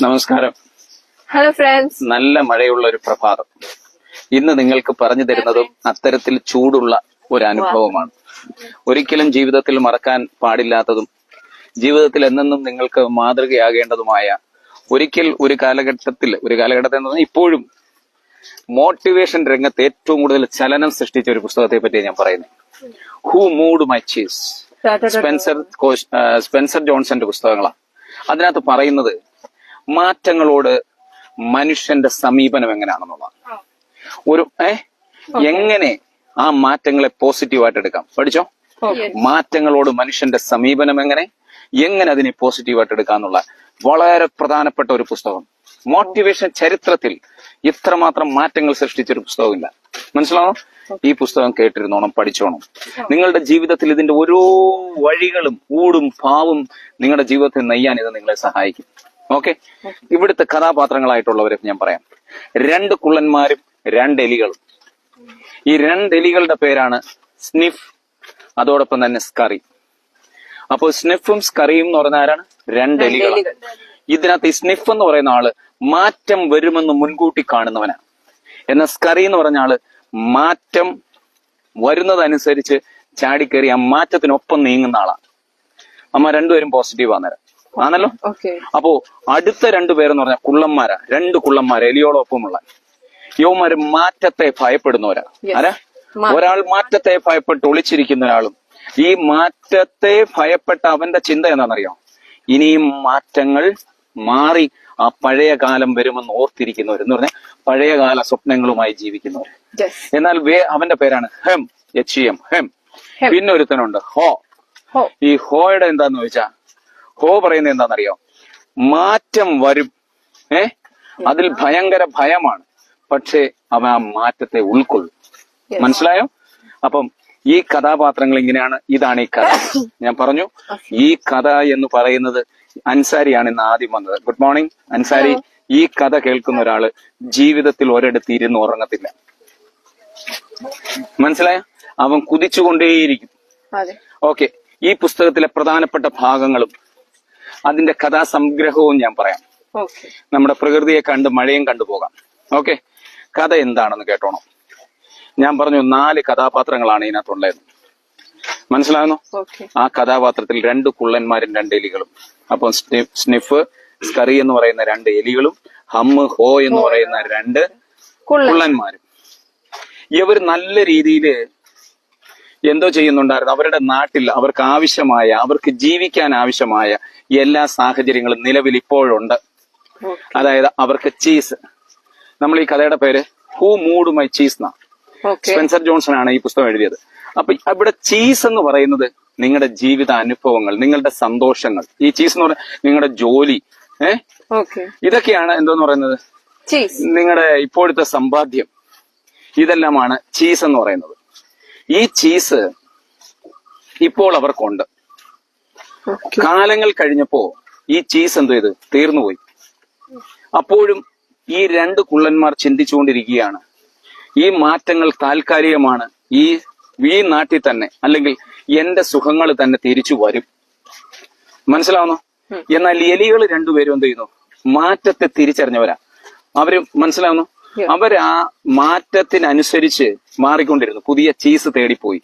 നമസ്കാരം. Hello friends. നല്ല മഴയുള്ള ഒരു പ്രഭാതം. ഇന്ന് നിങ്ങൾക്ക് പറഞ്ഞു തരുന്നതും അത്തരത്തിൽ ചൂടുള്ള ഒരു അനുഭവമാണ്. ഒരിക്കലും ജീവിതത്തിൽ മറക്കാൻ പാടില്ലാത്തതും ജീവിതത്തിൽ എന്നെന്നും നിങ്ങൾക്ക് മാതൃകയാകേണ്ടതുമായ ഒരിക്കൽ ഒരു കാലഘട്ടത്തിൽ എന്ന് പറഞ്ഞാൽ ഇപ്പോഴും മോട്ടിവേഷൻ രംഗത്ത് ഏറ്റവും കൂടുതൽ ചലനം സൃഷ്ടിച്ച ഒരു പുസ്തകത്തെ പറ്റി ഞാൻ പറയുന്നത്. Who moved my cheese, Spencer ജോൺസന്റെ പുസ്തകങ്ങളാണ്. അതിനകത്ത് പറയുന്നത് മാറ്റങ്ങളോട് മനുഷ്യന്റെ സമീപനം എങ്ങനെയാണെന്നുള്ളതാണ്. എങ്ങനെ ആ മാറ്റങ്ങളെ പോസിറ്റീവായിട്ട് എടുക്കാം. പഠിച്ചോ? മാറ്റങ്ങളോട് മനുഷ്യന്റെ സമീപനം എങ്ങനെ അതിനെ പോസിറ്റീവായിട്ട് എടുക്കാന്നുള്ള വളരെ പ്രധാനപ്പെട്ട ഒരു പുസ്തകം. മോട്ടിവേഷൻ ചരിത്രത്തിൽ ഇത്രമാത്രം മാറ്റങ്ങൾ സൃഷ്ടിച്ചൊരു പുസ്തകമില്ല. മനസ്സിലാണോ? ഈ പുസ്തകം കേട്ടിരുന്നോണം, പഠിച്ചോണം. നിങ്ങളുടെ ജീവിതത്തിൽ ഇതിന്റെ ഓരോ വഴികളും ഊടും പാവും നിങ്ങളുടെ ജീവിതത്തിൽ നെയ്യാൻ ഇത് നിങ്ങളെ സഹായിക്കും. ഓക്കെ, ഇവിടുത്തെ കഥാപാത്രങ്ങളായിട്ടുള്ളവരെ ഞാൻ പറയാം. 2 കുള്ളന്മാരും 2 എലികളും. ഈ 2 എലികളുടെ പേരാണ് സ്നിഫ്, അതോടൊപ്പം തന്നെ സ്കറി. അപ്പോൾ സ്നിഫും സ്കറിയും എന്ന് പറയുന്ന ആരാണ്? 2 എലികളാണ്. ഇതിനകത്ത് ഈ സ്നിഫ് എന്ന് പറയുന്ന ആള് മാറ്റം വരുമെന്ന് മുൻകൂട്ടി കാണുന്നവനാണ്. എന്നാൽ സ്കറി എന്ന് പറഞ്ഞ ആള് മാറ്റം വരുന്നതനുസരിച്ച് ചാടിക്കേറി ആ മാറ്റത്തിനൊപ്പം നീങ്ങുന്ന ആളാണ്. അമ്മ രണ്ടുപേരും പോസിറ്റീവ് ആണല്ലോ. അപ്പോ അടുത്ത 2 പേരെന്ന് പറഞ്ഞാൽ കുള്ളന്മാരാ. 2 കുള്ളന്മാര് എലിയോടൊപ്പമുള്ള യവന്മാര് മാറ്റത്തെ ഭയപ്പെടുന്നവരാ. ആരാ? ഒരാൾ മാറ്റത്തെ ഭയപ്പെട്ട് ഒളിച്ചിരിക്കുന്ന ഒരാളും, ഈ മാറ്റത്തെ ഭയപ്പെട്ട അവന്റെ ചിന്ത എന്താണെന്നറിയോ? ഇനിയും മാറ്റങ്ങൾ മാറി ആ പഴയ കാലം വരുമെന്ന് ഓർത്തിരിക്കുന്നവർ എന്ന് പറഞ്ഞാൽ പഴയകാല സ്വപ്നങ്ങളുമായി ജീവിക്കുന്നവർ. എന്നാൽ അവന്റെ പേരാണ് ഹെം, ഹെം. പിന്നെ ഒരുത്തനുണ്ട് ഹോ. ഈ ഹോയുടെ എന്താന്ന് ചോദിച്ചാ, ഹോ പറയുന്നത് എന്താണെന്നറിയോ? മാറ്റം വരും, അതിൽ ഭയങ്കര ഭയമാണ്, പക്ഷേ അവൻ ആ മാറ്റത്തെ ഉൾക്കൊള്ളും. മനസ്സിലായോ? അപ്പം ഈ കഥാപാത്രങ്ങൾ ഇങ്ങനെയാണ്. ഇതാണ് ഈ കഥ. ഞാൻ പറഞ്ഞു, ഈ കഥ എന്ന് പറയുന്നത് അൻസാരിയാണ് ഇന്ന് ആദ്യം വന്നത്. Good morning Ansari. ഈ കഥ കേൾക്കുന്ന ഒരാള് ജീവിതത്തിൽ ഒരിടത്ത് ഇരുന്ന് ഉറങ്ങത്തില്ല. മനസ്സിലായോ? അവൻ കുതിച്ചുകൊണ്ടേയിരിക്കും. ഓക്കെ, ഈ പുസ്തകത്തിലെ പ്രധാനപ്പെട്ട ഭാഗങ്ങളും അതിന്റെ കഥാസംഗ്രഹവും ഞാൻ പറയാം. നമ്മുടെ പ്രകൃതിയെ കണ്ട് മഴയും കണ്ടുപോകാം. ഓക്കെ, കഥ എന്താണെന്ന് കേട്ടോണം. ഞാൻ പറഞ്ഞു 4 കഥാപാത്രങ്ങളാണ് ഇതിനകത്തുള്ളത്. മനസ്സിലാകുന്നു? ആ കഥാപാത്രത്തിൽ 2 കുള്ളന്മാരും 2 എലികളും. അപ്പം സ്നിഫ്, സ്കറി എന്ന് പറയുന്ന 2 എലികളും, ഹമ്മ്, ഹോ എന്ന് പറയുന്ന 2 കുള്ളന്മാരും. ഇവർ നല്ല രീതിയിൽ എന്തോ ചെയ്യുന്നുണ്ടായിരുന്നു. അവരുടെ നാട്ടിൽ അവർക്ക് ജീവിക്കാൻ ആവശ്യമായ എല്ലാ സാഹചര്യങ്ങളും നിലവിൽ ഇപ്പോഴുണ്ട്. അതായത് അവർക്ക് ചീസ്. നമ്മൾ ഈ കഥയുടെ പേര് ഹൂ മൂഡ് മൈ ചീസ് എന്നാ. സ്പെൻസർ ജോൺസൺ ആണ് ഈ പുസ്തകം എഴുതിയത്. അപ്പൊ ഇവിടെ ചീസ് എന്ന് പറയുന്നത് നിങ്ങളുടെ ജീവിത അനുഭവങ്ങൾ, നിങ്ങളുടെ സന്തോഷങ്ങൾ. ഈ ചീസ് എന്ന് പറയുന്നത് നിങ്ങളുടെ ജോലി, ഇതൊക്കെയാണ് എന്തോന്ന് പറയുന്നത്, നിങ്ങളുടെ ഇപ്പോഴത്തെ സമ്പാദ്യം. ഇതെല്ലാമാണ് ചീസ് എന്ന് പറയുന്നത്. ഈ ചീസ് ഇപ്പോൾ അവർക്കുണ്ട്. കാലങ്ങൾ കഴിഞ്ഞപ്പോ ഈ ചീസ് എന്തോ ചെയ്ത് തീർന്നുപോയി. അപ്പോഴും ഈ 2 കുള്ളന്മാർ ചിന്തിച്ചുകൊണ്ടിരിക്കുകയാണ്, ഈ മാറ്റങ്ങൾ താൽക്കാലികമാണ്, ഈ നാട്ടിൽ തന്നെ അല്ലെങ്കിൽ എന്റെ സുഖങ്ങൾ തന്നെ തിരിച്ചു വരും. മനസ്സിലാവുന്നു? എന്നാൽ എലികൾ 2 പേരും എന്ത് ചെയ്യുന്നു? മാറ്റത്തെ തിരിച്ചറിഞ്ഞവരാ. അവര് മനസ്സിലാവുന്നു? ആ മാറ്റത്തിനനുസരിച്ച് മാറിക്കൊണ്ടിരുന്നു. പുതിയ ചീസ് തേടിപ്പോയി,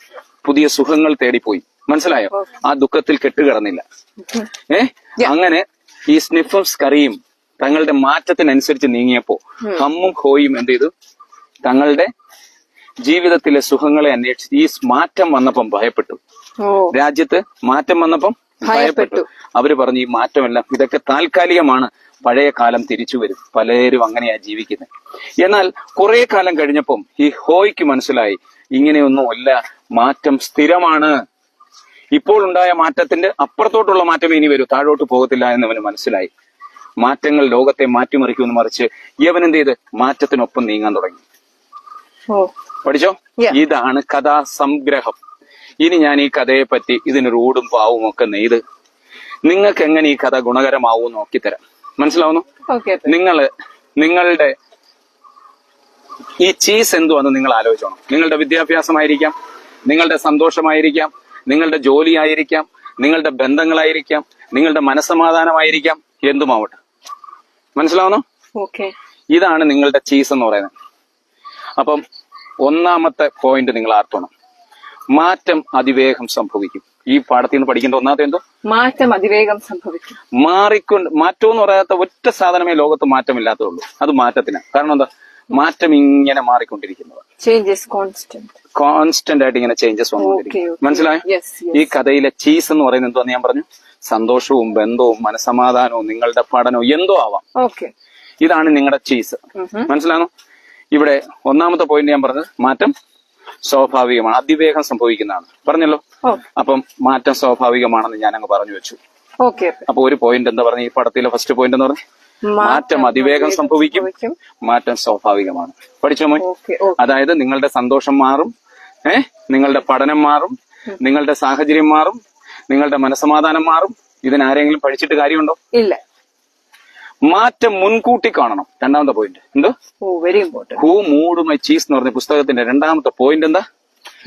പുതിയ സുഖങ്ങൾ തേടിപ്പോയി. മനസ്സിലായോ? ആ ദുഃഖത്തിൽ കെട്ടുകിടന്നില്ല. അങ്ങനെ ഈ സ്നിഫും സ്കറിയും തങ്ങളുടെ മാറ്റത്തിനനുസരിച്ച് നീങ്ങിയപ്പോ ഹമ്മും ഹോയും എന്ത് ചെയ്തു? തങ്ങളുടെ ജീവിതത്തിലെ സുഖങ്ങളെ അന്വേഷിച്ച് ഈ മാറ്റം വന്നപ്പം ഭയപ്പെട്ടു. രാജ്യത്ത് മാറ്റം വന്നപ്പം ഭയപ്പെട്ടു. അവര് പറഞ്ഞു, ഈ മാറ്റമെല്ലാം ഇതൊക്കെ താൽക്കാലികമാണ്, പഴയ കാലം തിരിച്ചു വരും. പലരും അങ്ങനെയാ ജീവിക്കുന്നത്. എന്നാൽ കുറെ കാലം കഴിഞ്ഞപ്പം ഈ ഹോയ്ക്ക് മനസ്സിലായി, ഇങ്ങനെയൊന്നുമല്ല, മാറ്റം സ്ഥിരമാണ്. ഇപ്പോൾ ഉണ്ടായ മാറ്റത്തിന്റെ അപ്പുറത്തോട്ടുള്ള മാറ്റം ഇനി വരും, താഴോട്ട് പോകത്തില്ല എന്നവന് മനസ്സിലായി. മാറ്റങ്ങൾ ലോകത്തെ മാറ്റിമറിക്കുമെന്ന് മറിച്ച് യവനെന്ത് ചെയ്ത് മാറ്റത്തിനൊപ്പം നീങ്ങാൻ തുടങ്ങി. പഠിച്ചോ? ഇതാണ് കഥാസംഗ്രഹം. ഇനി ഞാൻ ഈ കഥയെ പറ്റി ഇതിനൊരു ഊടും പാവും ഒക്കെ നെയ്ത് നിങ്ങൾക്ക് എങ്ങനെ ഈ കഥ ഗുണകരമാവും നോക്കിത്തരാം. മനസ്സിലാവുന്നു? നിങ്ങളുടെ ഈ ചീസ് എന്തുവാന്ന് നിങ്ങൾ ആലോചിച്ചോണം. നിങ്ങളുടെ വിദ്യാഭ്യാസമായിരിക്കാം, നിങ്ങളുടെ സന്തോഷമായിരിക്കാം, നിങ്ങളുടെ ജോലിയായിരിക്കാം, നിങ്ങളുടെ ബന്ധങ്ങളായിരിക്കാം, നിങ്ങളുടെ മനസ്സമാധാനമായിരിക്കാം, എന്തുമാവട്ടെ. മനസ്സിലാവുന്നു? Okay. ഇതാണ് നിങ്ങളുടെ ചീസ് എന്ന് പറയുന്നത്. അപ്പം ഒന്നാമത്തെ പോയിന്റ് നിങ്ങൾ ആർത്തോണം. മാറ്റം അതിവേഗം സംഭവിക്കും. ഈ പാഠത്തിൽ നിന്ന് പഠിക്കേണ്ട ഒന്നാമത്തെ എന്തോ? മാറ്റം അതിവേഗം സംഭവിക്കും. മാറ്റം എന്ന് പറയാത്ത ഒറ്റ സാധനമേ ലോകത്ത് മാറ്റമില്ലാത്തതുള്ളൂ. അത് മാറ്റത്തിനാണ്. കാരണം എന്താ? മാറ്റം ഇങ്ങനെ മാറിക്കൊണ്ടിരിക്കുന്നത്. ചേഞ്ചസ് കോൺസ്റ്റന്റ് ആയിട്ട് ഇങ്ങനെ ചേഞ്ചസ് വന്നുകൊണ്ടിരിക്കും. മനസ്സിലായോ? ഈ കഥയിലെ ചീസ് എന്ന് പറയുന്നത് എന്തോന്ന് ഞാൻ പറഞ്ഞു? സന്തോഷവും ബന്ധവും മനസമാധാനവും നിങ്ങളുടെ പഠനവും എന്തോ ആവാം. ഇതാണ് നിങ്ങളുടെ ചീസ്. മനസ്സിലാണോ? ഇവിടെ ഒന്നാമത്തെ പോയിന്റ് ഞാൻ പറഞ്ഞത് മാറ്റം സ്വാഭാവികമാണ്, അതിവേഗം സംഭവിക്കുന്നതാണ് പറഞ്ഞല്ലോ. അപ്പം മാറ്റം സ്വാഭാവികമാണെന്ന് ഞാൻ അങ്ങ് പറഞ്ഞു വെച്ചു. അപ്പൊ ഒരു പോയിന്റ് എന്താ പറഞ്ഞ ഈ പടത്തിലെ ഫസ്റ്റ് പോയിന്റ് എന്ന് പറഞ്ഞു? മാറ്റം അതിവേഗം സംഭവിക്കും, മാറ്റം സ്വാഭാവികമാണ്. പഠിച്ചോ മോൻ? അതായത് നിങ്ങളുടെ സന്തോഷം മാറും, നിങ്ങളുടെ പഠനം മാറും, നിങ്ങളുടെ സാഹചര്യം മാറും, നിങ്ങളുടെ മനസമാധാനം മാറും. ഇതിനാരെങ്കിലും പഠിച്ചിട്ട് കാര്യമുണ്ടോ? ഇല്ല. മാറ്റം മുൻകൂട്ടി കാണണം. രണ്ടാമത്തെ പോയിന്റ് എന്തോ? Very important. Who moved my cheese എന്ന് പറഞ്ഞ പുസ്തകത്തിന്റെ രണ്ടാമത്തെ പോയിന്റ് എന്താ?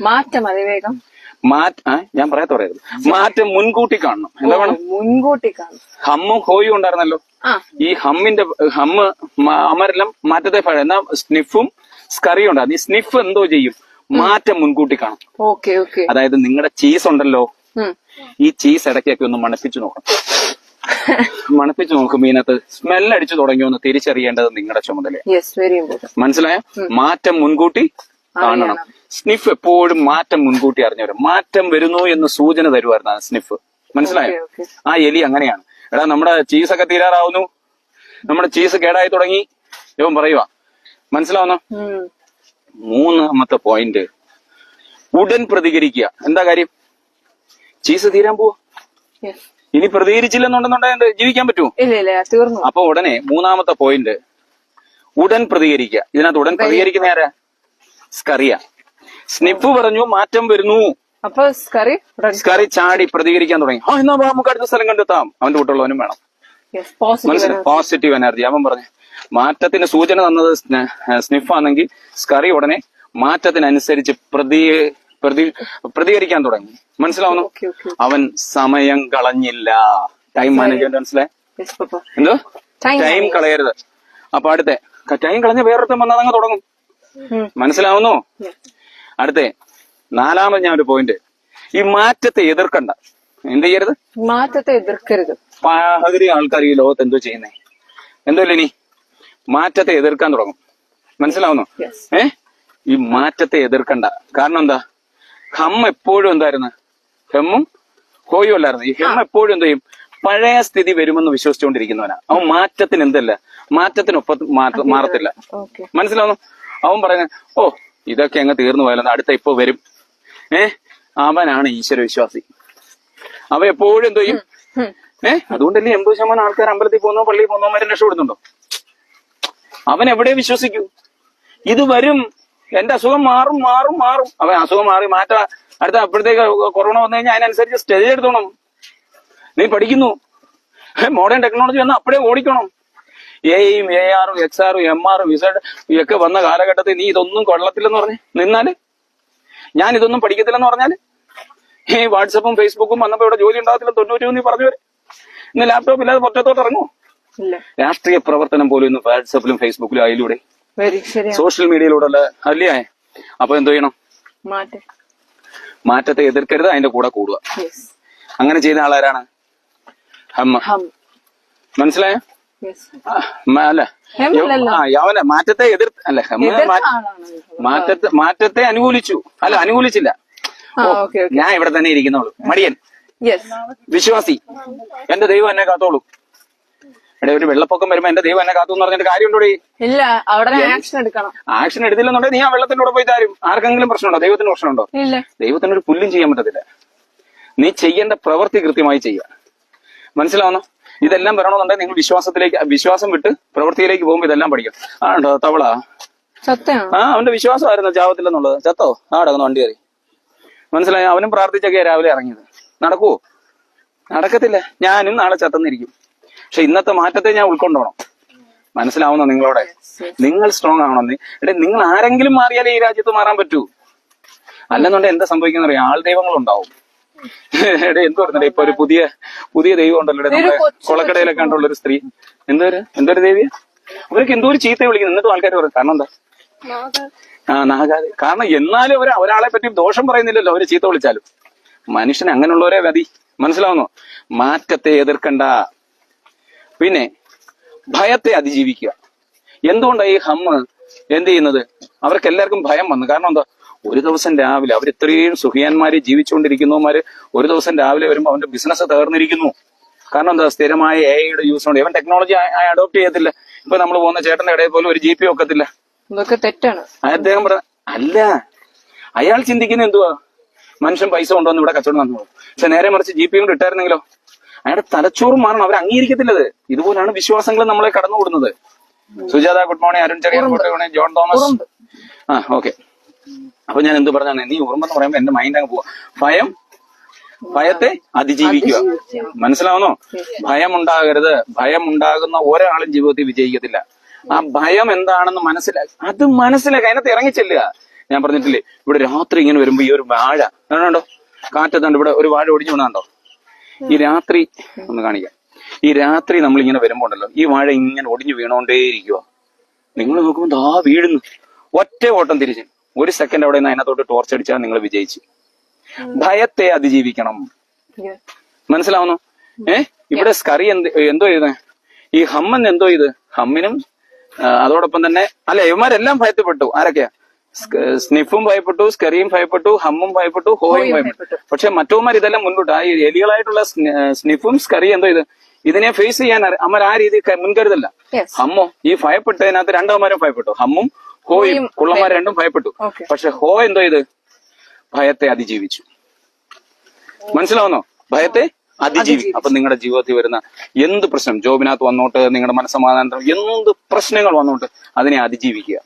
മാറ്റം അതിവേഗം. ഞാൻ പറയരുത്. മാറ്റം മുൻകൂട്ടി കാണണം. എന്താ വേണം? മുൻകൂട്ടി കാണണം. ഹമ്മും ഹോയും ഉണ്ടായിരുന്നല്ലോ. ഈ ഹമ്മ് അമരെല്ലാം മാറ്റത്തെ എന്നാ സ്നിഫും സ്കറിയും ഉണ്ടായിരുന്നു. ഈ സ്നിഫ് എന്തോ ചെയ്യും? മാറ്റം മുൻകൂട്ടി കാണും. അതായത് നിങ്ങളുടെ ചീസ് ഉണ്ടല്ലോ, ഈ ചീസ് ഇടയ്ക്കൊക്കെ ഒന്ന് മണപ്പിച്ചു നോക്കണം. മണപ്പിച്ചു നോക്കും. ഇതിനകത്ത് സ്മെല്ലടിച്ചു തുടങ്ങിയോന്ന് തിരിച്ചറിയേണ്ടത് നിങ്ങളുടെ ചുമതലയാണ്. മനസ്സിലായോ? മാറ്റം മുൻകൂട്ടി കാണണം. സ്നിഫ് എപ്പോഴും മാറ്റം മുൻകൂട്ടി അറിഞ്ഞു വരും. മാറ്റം വരുന്നു എന്ന് സൂചന തരുമായിരുന്നു സ്നിഫ്. മനസ്സിലായോ? ആ എലി അങ്ങനെയാണ്. എടാ നമ്മുടെ ചീസൊക്കെ തീരാറാവുന്നു, നമ്മുടെ ചീസ് കേടായി തുടങ്ങി, ഇവൻ പറയുക. മനസ്സിലാവുന്നോ? മൂന്നാമത്തെ പോയിന്റ് ഉടൻ പ്രതികരിക്കുക. എന്താ കാര്യം? ചീസ് തീരാൻ പോവാ. ഇനി പ്രതികരിച്ചില്ലെന്നുണ്ടെന്നുണ്ടെങ്കിൽ ജീവിക്കാൻ പറ്റുമോ? തീർന്നു. അപ്പൊ ഉടനെ മൂന്നാമത്തെ പോയിന്റ് ഉടൻ പ്രതികരിക്കുക. ഇതിനകത്ത് ഉടൻ പ്രതികരിക്കുന്ന ആരാ? സ്കറിയ. സ്നിഫ് പറഞ്ഞു മാറ്റം വരുന്നു, അപ്പൊ സ്കറി ചാടി പ്രതികരിക്കാൻ തുടങ്ങി. എന്നാ നമുക്ക് അടുത്ത സ്ഥലം കണ്ടെത്താം. അവന്റെ കൂട്ടുള്ളവനും വേണം. മനസ്സിലായി? Positive energy. അവൻ പറഞ്ഞു മാറ്റത്തിന് സൂചന തന്നത് സ്നിഫ് ആണെങ്കിൽ സ്കറി ഉടനെ മാറ്റത്തിനനുസരിച്ച് പ്രതികരിക്കാൻ തുടങ്ങി. മനസ്സിലാവുന്നു? അവൻ സമയം കളഞ്ഞില്ല. Time management. മനസ്സിലായി? എന്തോ? ടൈം കളയരുത്. അപ്പൊ അടുത്ത ടൈം കളഞ്ഞ വേറൊരുത്തം വന്നാൽ അങ്ങ് തുടങ്ങും. മനസ്സിലാവുന്നു? അടുത്ത നാലാമത് ഞാൻ ഒരു പോയിന്റ്, ഈ മാറ്റത്തെ എതിർക്കണ്ട. എന്ത് ചെയ്യരുത്? മാറ്റത്തെ എതിർക്കരുത്. പകുതി ആൾക്കാർ ഈ ലോകത്ത് എന്തോ ചെയ്യുന്നേ? എന്തോ ഇനി മാറ്റത്തെ എതിർക്കാൻ തുടങ്ങും. മനസ്സിലാവുന്നു? ഈ മാറ്റത്തെ എതിർക്കണ്ട. കാരണം എന്താ? ഹം എപ്പോഴും എന്തായിരുന്നു? ഹെമ്മും ഹോയും അല്ലായിരുന്നു. ഈ ഹെം എപ്പോഴും എന്ത് ചെയ്യും? പഴയ സ്ഥിതി വരുമെന്ന് വിശ്വസിച്ചുകൊണ്ടിരിക്കുന്നവനാ അവൻ. മാറ്റത്തിന് എന്തല്ല, മാറ്റത്തിനൊപ്പം മാറത്തില്ല. മനസ്സിലാവുന്നു? അവൻ പറയുന്നത് ഓ ഇതൊക്കെ അങ്ങ് തീർന്നു പോയാലോ, അടുത്ത ഇപ്പൊ വരും. അവനാണ് ഈശ്വര വിശ്വാസി. അവൻ എപ്പോഴും എന്തോ ചെയ്യും? അതുകൊണ്ടല്ലേ 80% ആൾക്കാർ അമ്പലത്തിൽ പോകുന്നോ പള്ളിയിൽ പോകുന്നവന്മാരും രക്ഷപ്പെടുന്നുണ്ടോ? അവൻ എവിടെ വിശ്വസിക്കൂ? ഇത് വരും, എന്റെ അസുഖം മാറും മാറും മാറും. അവൻ അസുഖം മാറി മാറ്റാ അടുത്ത അപ്പോഴത്തേക്ക് കൊറോണ വന്നു കഴിഞ്ഞാൽ അതിനനുസരിച്ച് സ്റ്റഡി എടുത്തോണം. നീ പഠിക്കുന്നു, മോഡേൺ ടെക്നോളജി വന്നാൽ അപ്പഴേ ഓടിക്കണം. എയും AR XR MR വിസഡ് ഒക്കെ വന്ന കാലഘട്ടത്തിൽ നീ ഇതൊന്നും കൊള്ളത്തില്ലെന്ന് പറഞ്ഞ് നിന്നാല്, ഞാൻ ഇതൊന്നും പഠിക്കത്തില്ലെന്ന് പറഞ്ഞാല്, ഈ വാട്സപ്പും ഫേസ്ബുക്കും വന്നപ്പോ ഇവിടെ ജോലി ഉണ്ടാകത്തില്ല 90 നീ പറഞ്ഞവര് ഇന്ന് ലാപ്ടോപ്പ് ഇല്ലാതെ മുറ്റത്തോട്ട് ഇറങ്ങുമോ? രാഷ്ട്രീയ പ്രവർത്തനം പോലും ഇന്ന് വാട്സപ്പിലും ഫേസ്ബുക്കിലും അതിലൂടെ സോഷ്യൽ മീഡിയയിലൂടെ അല്ലേ? അപ്പൊ എന്തോ ചെയ്യണം? മാറ്റത്തെ എതിർക്കരുത്, അതിന്റെ കൂടെ കൂടുക. അങ്ങനെ ചെയ്ത ആളാരാണ്? ഹമ്മ. മനസ്സിലായോ? അല്ല യവന മാറ്റത്തെ മാറ്റത്തെ അനുകൂലിച്ചു. അല്ല അനുകൂലിച്ചില്ല. ഞാൻ ഇവിടെ തന്നെ ഇരിക്കുന്നുള്ളൂ. മടിയൻ വിശ്വാസി. എന്റെ ദൈവം എന്നെ കാത്തോളൂ. ഇവിടെ ഒരു വെള്ളപ്പൊക്കം വരുമ്പോ എന്റെ ദൈവം എന്നെ കാത്തു എന്ന് പറഞ്ഞിട്ട് കാര്യമുണ്ടോ? ഇല്ല. അവിടെ ആക്ഷൻ എടുക്കണം. ആക്ഷൻ എടുത്തില്ലെന്നുണ്ടെങ്കിൽ നീ ആ വെള്ളത്തിന്റെ കൂടെ പോയി താരും. ആർക്കെങ്കിലും പ്രശ്നമുണ്ടോ? ദൈവത്തിന് പ്രശ്നമുണ്ടോ? ഇല്ല. ദൈവത്തിനൊരു പുല്ലും ചെയ്യാൻ പറ്റത്തില്ല. നീ ചെയ്യേണ്ട പ്രവൃത്തി കൃത്യമായി ചെയ്യുക. മനസ്സിലാവുന്നോ? ഇതെല്ലാം വരണമെന്നുണ്ടെങ്കിൽ നിങ്ങൾ വിശ്വാസം വിട്ട് പ്രവൃത്തിയിലേക്ക് പോകുമ്പോ ഇതെല്ലാം പഠിക്കാം. ആണ്ടോ തവള അവന്റെ വിശ്വാസമായിരുന്നു ചാവത്തില്ലെന്നുള്ളത്. ചത്തോ? കിടക്കുന്നു വണ്ടി കയറി. മനസ്സിലായോ? അവനും പ്രാർത്ഥിച്ചൊക്കെ രാവിലെ ഇറങ്ങിയത്. നടക്കുവോ? നടക്കത്തില്ല. ഞാനും നാളെ ചത്തന്നിരിക്കും. പക്ഷെ ഇന്നത്തെ മാറ്റത്തെ ഞാൻ ഉൾക്കൊണ്ടോണം. മനസ്സിലാവുന്നോ നിങ്ങളോടെ? നിങ്ങൾ സ്ട്രോങ് ആവണം. നിങ്ങൾ ആരെങ്കിലും മാറിയാലേ ഈ രാജ്യത്ത് മാറാൻ പറ്റൂ. അല്ലെന്നുണ്ടെങ്കിൽ എന്താ സംഭവിക്കുന്ന അറിയാം? ആൾ ദൈവങ്ങളുണ്ടാവും. എന്ത് പറഞ്ഞില്ലേ ഇപ്പൊ ഒരു പുതിയ ദൈവം ഉണ്ടല്ലോ നമ്മുടെ കൊളക്കടയിലൊക്കെ കണ്ടുള്ള ഒരു സ്ത്രീ. എന്തൊരു ദേവിയ, അവരൊക്കെ എന്തോ ഒരു ചീത്ത വിളിക്കുന്നു. എന്നിട്ടും ആൾക്കാർ പറയും കാരണം എന്താ? നാഗാതി. കാരണം എന്നാലും ഒരാളെ പറ്റി ദോഷം പറയുന്നില്ലല്ലോ അവര് ചീത്ത വിളിച്ചാലും. മനുഷ്യൻ അങ്ങനെയുള്ളവരെ മതി. മനസ്സിലാവുന്നോ? മാറ്റത്തെ എതിർക്കണ്ട. പിന്നെ ഭയത്തെ അതിജീവിക്കുക. എന്തുകൊണ്ടാണ് ഈ ഹമ്മ് എന്ത് ചെയ്യുന്നത്? അവർക്ക് എല്ലാവർക്കും ഭയം വന്നു. കാരണം എന്താ? ഒരു ദിവസം രാവിലെ അവർ ഇത്രയും സുഖിയാന്മാര് ജീവിച്ചുകൊണ്ടിരിക്കുന്നവന്മാര് ഒരു ദിവസം രാവിലെ വരുമ്പോൾ അവന്റെ ബിസിനസ് തകർന്നിരിക്കുന്നു. കാരണം എന്താ? സ്ഥിരമായ AI യുടെ യൂസ് കൊണ്ട് ഇവൻ ടെക്നോളജി അഡോപ്റ്റ് ചെയ്യത്തില്ല. ഇപ്പൊ നമ്മൾ പോകുന്ന ചേട്ടന്റെ ഇടയിൽ പോലും ഒരു GP വെക്കത്തില്ല. ഇതൊക്കെ തെറ്റാണ്. അദ്ദേഹം അല്ല, അയാൾ ചിന്തിക്കുന്ന എന്തുവാ? മനുഷ്യൻ പൈസ കൊണ്ടുവന്ന് ഇവിടെ കച്ചവടം നടന്നു. പക്ഷെ നേരെ മറിച്ച് GP കൊണ്ട് ഇട്ടായിരുന്നെങ്കിലോ അയാളുടെ തലച്ചോറും മാറണം. അവർ അംഗീകരിക്കത്തില്ലത്. ഇതുപോലാണ് വിശ്വാസങ്ങൾ നമ്മളെ കടന്നുകൂടുന്നത്. Sujatha good morning. അരുൺ ചെറിയ good morning. John Thomas. Okay. അപ്പൊ ഞാൻ എന്ത് പറഞ്ഞാൽ നീ ഉറുമ്പെന്ന് പറയുമ്പോ എന്റെ മൈൻഡ് അങ്ങ് പോവാ. ഭയത്തെ അതിജീവിക്കുക. മനസ്സിലാവുന്നോ? ഭയം ഉണ്ടാകരുത്. ഭയം ഉണ്ടാകുന്ന ഒരാളും ജീവിതത്തിൽ വിജയിക്കത്തില്ല. ആ ഭയം എന്താണെന്ന് മനസ്സിലാക്കുക. അതിനകത്ത് ഇറങ്ങിച്ചെല്ലുക. ഞാൻ പറഞ്ഞിട്ടില്ലേ, ഇവിടെ രാത്രി ഇങ്ങനെ വരുമ്പോ ഈ ഒരു വാഴ കണ്ടോ, കാറ്റത്തുണ്ട്. ഇവിടെ ഒരു വാഴ ഒടിഞ്ഞു വീണാണ്ടോ? ഈ രാത്രി ഒന്ന് കാണിക്കാം. ഈ രാത്രി നമ്മൾ ഇങ്ങനെ വരുമ്പോ ഉണ്ടല്ലോ, ഈ വാഴ ഇങ്ങനെ ഒടിഞ്ഞു വീണോണ്ടേയിരിക്കുക. നിങ്ങൾ നോക്കുമ്പോ ദാ വീഴുന്നു. ഒറ്റ ഓട്ടം തിരിച്ച് ഒരു സെക്കൻഡ് അവിടെ നിന്ന് അതിനകത്തോട്ട് ടോർച്ച് അടിച്ചാൽ നിങ്ങൾ വിജയിച്ചു. ഭയത്തെ അതിജീവിക്കണം. മനസ്സിലാവുന്നു? ഇവിടെ സ്കറി എന്തോ ചെയ്തേ? ഈ ഹമ്മൻ എന്തോ ചെയ്ത്? ഹമ്മിനും അതോടൊപ്പം തന്നെ അല്ല, ഇവന്മാരെല്ലാം ഭയപ്പെട്ടു. ആരൊക്കെയാ? സ്നിഫും ഭയപ്പെട്ടു, സ്കറിയും ഭയപ്പെട്ടു, ഹമ്മും ഭയപ്പെട്ടു, ഹോയും ഭയപ്പെട്ടു. പക്ഷെ മറ്റവന്മാർ ഇതെല്ലാം മുൻപോട്ട്. ആ എലികളായിട്ടുള്ള സ്നിഫും സ്കറിയും എന്തോ ഇത് ഇതിനെ ഫേസ് ചെയ്യാൻ അമ്മ ആ രീതി മുൻകരുതല്ല. ഹമ്മോ ഈ ഭയപ്പെട്ടതിനകത്ത് രണ്ടവന്മാരും ഭയപ്പെട്ടു. ഹമ്മും ഹോയും കുള്ളന്മാർ രണ്ടും ഭയപ്പെട്ടു. പക്ഷെ ഹോ എന്തോ ഇത്? ഭയത്തെ അതിജീവിച്ചു. മനസ്സിലാവുന്നോ? ഭയത്തെ അതിജീവി. അപ്പൊ നിങ്ങളുടെ ജീവിതത്തിൽ വരുന്ന എന്ത് പ്രശ്നം, ജോബിനകത്ത് വന്നോട്ട്, നിങ്ങളുടെ മനസ്സമാധാനം, എന്ത് പ്രശ്നങ്ങൾ വന്നോട്ട് അതിനെ അതിജീവിക്കുക.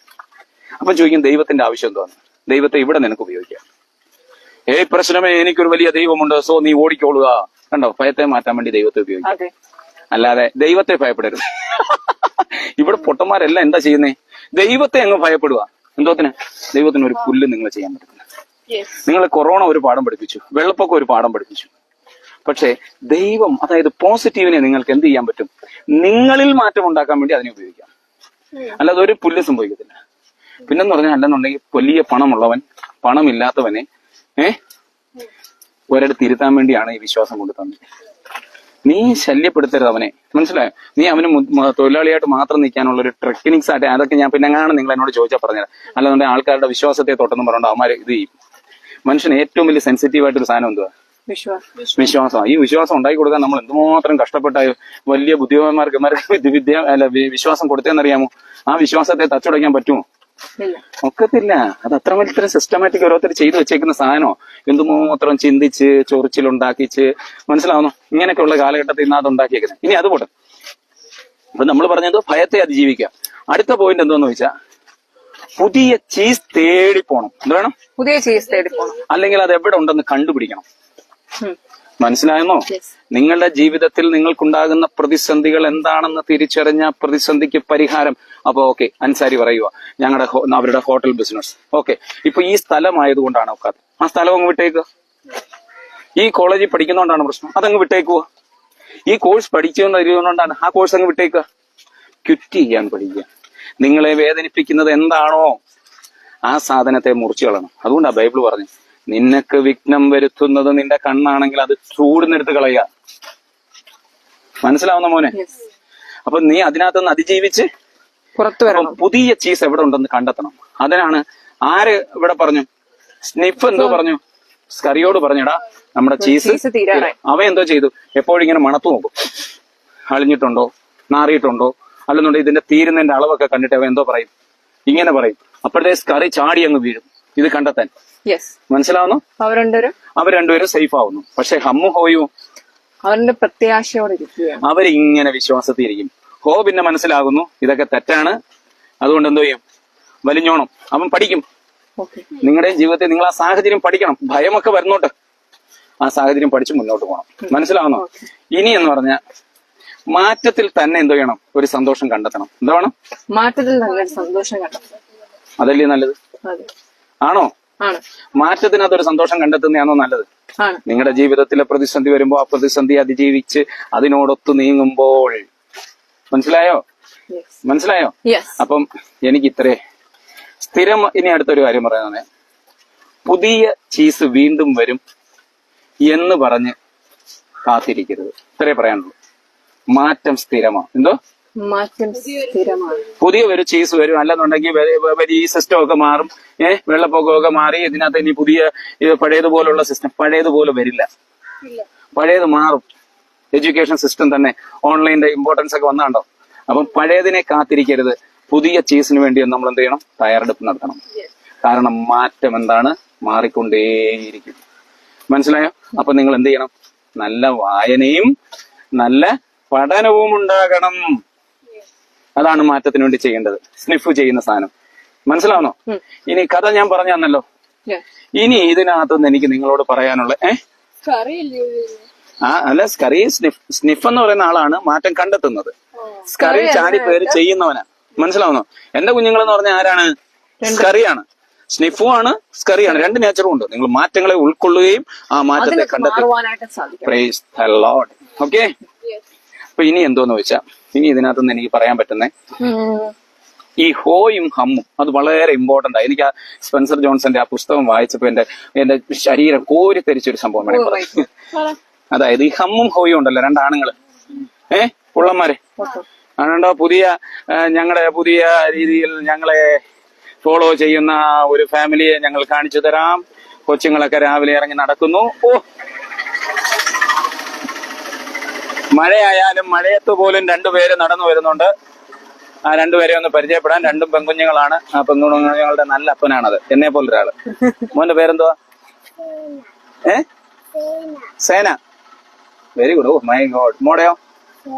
അപ്പൊ ചോദിക്കും ദൈവത്തിന്റെ ആവശ്യം എന്താണ്? ദൈവത്തെ ഇവിടെ നിനക്ക് ഉപയോഗിക്കാം. പ്രശ്നമേ, എനിക്കൊരു വലിയ ദൈവമുണ്ട്, സോ നീ ഓടിക്കോളുക. കണ്ടോ? ഭയത്തെ മാറ്റാൻ വേണ്ടി ദൈവത്തെ ഉപയോഗിക്കാം. അല്ലാതെ ദൈവത്തെ ഭയപ്പെടരുത്. ഇവിടെ പൊട്ടന്മാരെല്ലാം എന്താ ചെയ്യുന്നേ? ദൈവത്തെ അങ്ങ് ഭയപ്പെടുക. എന്തോത്തിന്? ദൈവത്തിന് ഒരു പുല്ല് നിങ്ങൾ ചെയ്യാൻ പറ്റില്ല. നിങ്ങൾ കൊറോണ ഒരു പാഠം പഠിപ്പിച്ചു, വെള്ളപ്പൊക്കം ഒരു പാഠം പഠിപ്പിച്ചു. പക്ഷെ ദൈവം, അതായത് പോസിറ്റീവിനെ നിങ്ങൾക്ക് എന്ത് ചെയ്യാൻ പറ്റും? നിങ്ങളിൽ മാറ്റം ഉണ്ടാക്കാൻ വേണ്ടി അതിനെ ഉപയോഗിക്കാം. അല്ലാതെ ഒരു പുല്ല് സംഭവിക്കത്തില്ല. പിന്നെന്ന് പറഞ്ഞാൽ അല്ലെന്നുണ്ടെങ്കിൽ വലിയ പണമുള്ളവൻ പണമില്ലാത്തവനെ ഒരിടത്ത് ഇരുത്താൻ വേണ്ടിയാണ് ഈ വിശ്വാസം കൊണ്ട് തന്നെ. നീ ശല്യപ്പെടുത്തരുത് അവനെ. മനസ്സിലായോ? നീ അവന് തൊഴിലാളിയായിട്ട് മാത്രം നിൽക്കാനുള്ള ഒരു ടെക്നിക്സ് ആയിട്ട് അതൊക്കെ ഞാൻ പിന്നെ നിങ്ങൾ എന്നോട് ചോദിച്ചാൽ പറഞ്ഞുതരാം. അല്ലാന്നുണ്ടെങ്കിൽ ആൾക്കാരുടെ വിശ്വാസത്തെ തൊട്ടെന്ന് പറഞ്ഞുകൊണ്ട് അവന്മാർ ഇത് ചെയ്യും. മനുഷ്യന് ഏറ്റവും വലിയ സെൻസിറ്റീവ് ആയിട്ടൊരു സാധനം എന്തുവാ? വിശ്വാസം. ഈ വിശ്വാസം ഉണ്ടാക്കി കൊടുക്കാൻ നമ്മൾ എന്തുമാത്രം കഷ്ടപ്പെട്ടായോ. വലിയ ബുദ്ധിമാന്മാർക്ക് വിശ്വാസം കൊടുത്തേന്നറിയാമോ? ആ വിശ്വാസത്തെ തച്ചുടയ്ക്കാൻ പറ്റുമോ? ഒക്കത്തില്ല. അത് അത്ര വലിയ സിസ്റ്റമാറ്റിക് ഓരോരുത്തർ ചെയ്തു വെച്ചേക്കുന്ന സാധനോ. എന്തുമാത്രം ചിന്തിച്ച് ചൊറിച്ചിലുണ്ടാക്കിച്ച്, മനസ്സിലാവുന്നു? ഇങ്ങനെയൊക്കെയുള്ള കാലഘട്ടത്തിൽ നിന്ന് അത് ഉണ്ടാക്കിയേക്കുന്നത്. ഇനി അത് പോട്ടെ. അപ്പൊ നമ്മൾ പറഞ്ഞത് ഭയത്തെ അതിജീവിക്കുക. അടുത്ത പോയിന്റ് എന്തോന്ന് ചോദിച്ചാൽ പുതിയ ചീസ് തേടി പോണം. എന്ത് വേണം? പുതിയ ചീസ് തേടി പോണം. അല്ലെങ്കിൽ അത് എവിടെ ഉണ്ടെന്ന് കണ്ടുപിടിക്കണം. മനസ്സിലായെന്നോ? നിങ്ങളുടെ ജീവിതത്തിൽ നിങ്ങൾക്കുണ്ടാകുന്ന പ്രതിസന്ധികൾ എന്താണെന്ന് തിരിച്ചറിഞ്ഞ പ്രതിസന്ധിക്ക് പരിഹാരം. അപ്പൊ ഓക്കെ, അൻസാരി പറയുക അവരുടെ ഹോട്ടൽ ബിസിനസ്. ഓക്കെ, ഇപ്പൊ ഈ സ്ഥലമായതുകൊണ്ടാണ് ഒക്കാത്ത. ആ സ്ഥലം അങ്ങ് വിട്ടേക്കുക. ഈ കോളേജിൽ പഠിക്കുന്നതുകൊണ്ടാണ് പ്രശ്നം, അതങ്ങ് വിട്ടേക്കുക. ഈ കോഴ്സ് പഠിച്ചുകൊണ്ടിരിക്കുന്നതുകൊണ്ടാണ് ആ കോഴ്സ് അങ്ങ് വിട്ടേക്കുക. ക്വിറ്റ് ചെയ്യാൻ പഠിക്കുക. നിങ്ങളെ വേദനിപ്പിക്കുന്നത് എന്താണോ ആ സാധനത്തെ മുറിച്ചു കളയണം. അതുകൊണ്ടാണ് ബൈബിൾ പറഞ്ഞു, നിനക്ക് വിഘ്നം വരുത്തുന്നത് നിന്റെ കണ്ണാണെങ്കിൽ അത് ചൂടുന്നെടുത്ത് കളയുക. മനസ്സിലാവുന്ന മോനെ? അപ്പൊ നീ അതിനകത്തുനിന്ന് അതിജീവിച്ച് പുറത്തു വരണം. പുതിയ ചീസ് എവിടെ ഉണ്ടെന്ന് കണ്ടെത്തണം. അതിനാണ് ആര് ഇവിടെ പറഞ്ഞു? സ്നിഫ് എന്തോ പറഞ്ഞു? സ്കറിയോട് പറഞ്ഞടാ നമ്മുടെ ചീസ് അവ എന്തോ ചെയ്തു? എപ്പോഴും ഇങ്ങനെ മണത്തു നോക്കും. അളിഞ്ഞിട്ടുണ്ടോ, നാറിയിട്ടുണ്ടോ, അല്ലെന്നുണ്ടെങ്കിൽ ഇതിന്റെ തീരുന്നതിന്റെ അളവൊക്കെ കണ്ടിട്ട് അവ എന്തോ പറയും, ഇങ്ങനെ പറയും. അപ്പോഴത്തെ സ്കറി ചാടി അങ്ങ് വീഴും ഇത് കണ്ടെത്താൻ. മനസ്സിലാവുന്നു? അവർ രണ്ടുപേരും സേഫ് ആവുന്നു. പക്ഷെ ഹമ്മും ഹോയും അവരുടെ പ്രത്യാശയോടെ അവരിങ്ങനെ വിശ്വാസത്തിൽ ഇരിക്കും. ഹോ പിന്നെ മനസ്സിലാകുന്നു ഇതൊക്കെ തെറ്റാണ്. അതുകൊണ്ട് എന്തോ ചെയ്യും? വലിഞ്ഞോണം. അവൻ പഠിക്കും. നിങ്ങളുടെ ജീവിതത്തിൽ നിങ്ങൾ ആ സാഹചര്യം പഠിക്കണം. ഭയമൊക്കെ വരുന്നോട്ട് ആ സാഹചര്യം പഠിച്ച് മുന്നോട്ട് പോകണം. മനസ്സിലാവുന്നോ? ഇനി എന്ന് പറഞ്ഞാൽ മാറ്റത്തിൽ തന്നെ എന്തോ ചെയ്യണം? ഒരു സന്തോഷം കണ്ടെത്തണം. എന്താ വേണം? മാറ്റത്തിൽ തന്നെ സന്തോഷം കണ്ടെത്തണം. അതല്ലേ നല്ലത്? ആണോ? ആണ് മാറ്റത്തിനകത്തൊരു സന്തോഷം കണ്ടെത്തുന്നതാണോ നല്ലത്? ആണ് നിങ്ങളുടെ ജീവിതത്തിലെ പ്രതിസന്ധി വരുമ്പോ ആ പ്രതിസന്ധി അതിജീവിച്ച് അതിനോടൊത്തു നീങ്ങുമ്പോൾ, മനസ്സിലായോ? മനസ്സിലായോ? യെസ് അപ്പം എനിക്ക് ഇത്രേ സ്ഥിരം. ഇനി അടുത്തൊരു കാര്യം പറയാനാണ്, പുതിയ ചീസ് വീണ്ടും വരും എന്ന് പറഞ്ഞ് കാത്തിരിക്കരുത്. ഇത്രേ പറയാനുള്ളൂ. മാറ്റം സ്ഥിരമാണ്. എന്തോ മാറ്റം സ്ഥിരമാണ്. പുതിയ ഒരു ചീസ് വരും, അല്ലെന്നുണ്ടെങ്കിൽ ഈ സിസ്റ്റം ഒക്കെ മാറും. വെള്ളപ്പൊക്കമൊക്കെ മാറി ഇതിനകത്ത് ഇനി പുതിയ പഴയതുപോലുള്ള സിസ്റ്റം പഴയതുപോലെ വരില്ല, പഴയത് മാറും. എഡ്യൂക്കേഷൻ സിസ്റ്റം തന്നെ ഓൺലൈനിന്റെ ഇമ്പോർട്ടൻസ് ഒക്കെ വന്നാണ്ടോ. അപ്പം പഴയതിനെ കാത്തിരിക്കരുത്. പുതിയ ചീസിന് വേണ്ടി നമ്മൾ എന്ത് ചെയ്യണം? തയ്യാറെടുപ്പ് നടത്തണം. കാരണം മാറ്റം എന്താണ്? മാറിക്കൊണ്ടേയിരിക്കും. മനസ്സിലായോ? അപ്പൊ നിങ്ങൾ എന്ത് ചെയ്യണം? നല്ല വായനയും നല്ല പഠനവും ഉണ്ടാകണം. അതാണ് മാറ്റത്തിന് വേണ്ടി ചെയ്യേണ്ടത്. സ്നിഫ് ചെയ്യുന്ന സാധനം മനസ്സിലാവുന്നോ? ഇനി കഥ ഞാൻ പറഞ്ഞു തന്നല്ലോ. ഇനി ഇതിനകത്തുനിന്ന് എനിക്ക് നിങ്ങളോട് പറയാനുള്ള അല്ല, സ്കറി സ്നിഫ് എന്ന് പറയുന്ന ആളാണ് മാറ്റം കണ്ടെത്തുന്നത്. സ്കറി ചാടി പേര് ചെയ്യുന്നവനാ. മനസ്സിലാവുന്നോ? എന്റെ കുഞ്ഞുങ്ങളെന്ന് പറഞ്ഞാൽ ആരാണ്? സ്കറിയാണ്. സ്നിഫുമാണ്, സ്കറിയാണ്. രണ്ട് നേച്ചറും ഉണ്ട്. നിങ്ങൾ മാറ്റങ്ങളെ ഉൾക്കൊള്ളുകയും ആ മാറ്റത്തെ കണ്ടെത്തുകയും. ഓക്കെ. അപ്പൊ ഇനി എന്തോന്ന് വെച്ചാ, ഇനി ഇതിനകത്തുനിന്ന് എനിക്ക് പറയാൻ പറ്റുന്നേ ഈ ഹോയും ഹമ്മും. അത് വളരെ ഇമ്പോർട്ടന്റ് ആണ്. എനിക്ക് ആ സ്പെൻസർ ജോൺസന്റെ ആ പുസ്തകം വായിച്ചപ്പോ എന്റെ ശരീരം കോരിത്തരിച്ചൊരു സംഭവം വേണമെങ്കിൽ പറയാം. അതായത് ഈ ഹമ്മും ഹോയും ഉണ്ടല്ലോ, രണ്ടാണുങ്ങള്, പുള്ളന്മാര് ആണോ, ഞങ്ങളുടെ പുതിയ രീതിയിൽ ഞങ്ങളെ ഫോളോ ചെയ്യുന്ന ഒരു ഫാമിലിയെ ഞങ്ങൾ കാണിച്ചു തരാം. കൊച്ചുങ്ങളൊക്കെ രാവിലെ ഇറങ്ങി നടക്കുന്നു. മഴയായാലും മഴയത്ത് പോലും രണ്ടുപേര് നടന്നു വരുന്നുണ്ട്. ആ രണ്ടുപേരെ ഒന്ന് പരിചയപ്പെടാൻ. രണ്ടും പെൺകുഞ്ഞുങ്ങളാണ്. ആ പെൺകുഞ്ഞുങ്ങളുടെ നല്ല അപ്പനാണത്. എന്നെ പോലൊരാള്. മോന്റെ പേരെന്തുവാ? Sena. Very good. Oh my god. മോടെയോ?